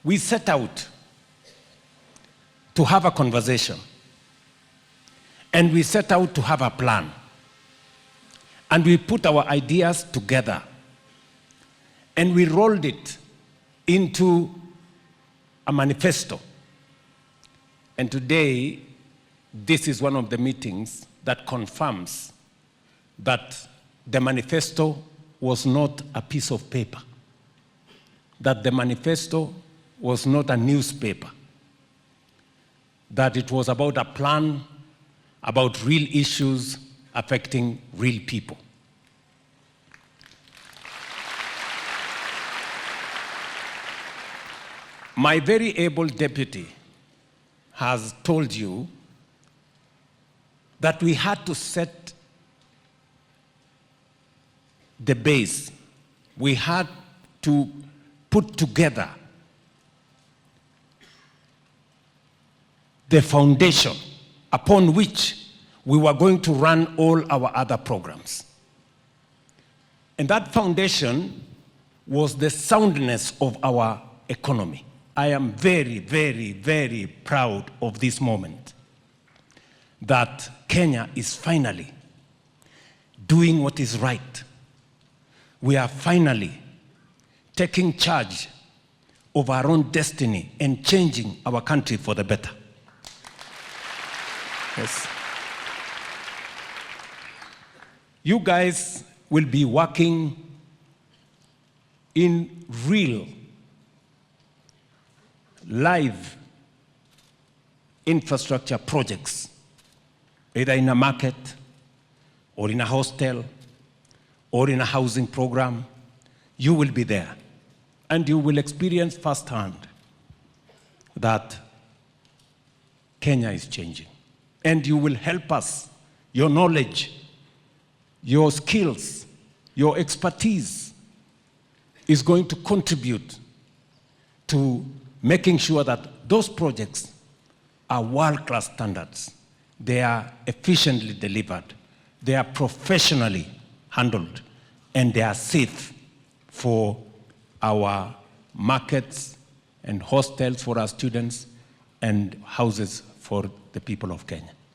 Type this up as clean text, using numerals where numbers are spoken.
we set out to have a conversation, and we set out to have a plan, and we put our ideas together, and we rolled it into a manifesto. And today, this is one of the meetings that confirms that the manifesto was not a piece of paper, that the manifesto was not a newspaper, that it was about a plan, about real issues affecting real people. My very able deputy has told you that we had to set the base. We had to put together the foundation upon which we were going to run all our other programs. And that foundation was the soundness of our economy. I am very, very, very proud of this moment that Kenya is finally doing what is right. We are finally taking charge of our own destiny and changing our country for the better. Yes. You guys will be working in real, live infrastructure projects, either in a market or in a hostel or in a housing program. You will be there, and you will experience firsthand that Kenya is changing. And you will help us. Your knowledge, your skills, your expertise is going to contribute to making sure that those projects are world-class standards. They are efficiently delivered, they are professionally handled, and they are safe for our markets and hostels for our students and houses for the people of Kenya.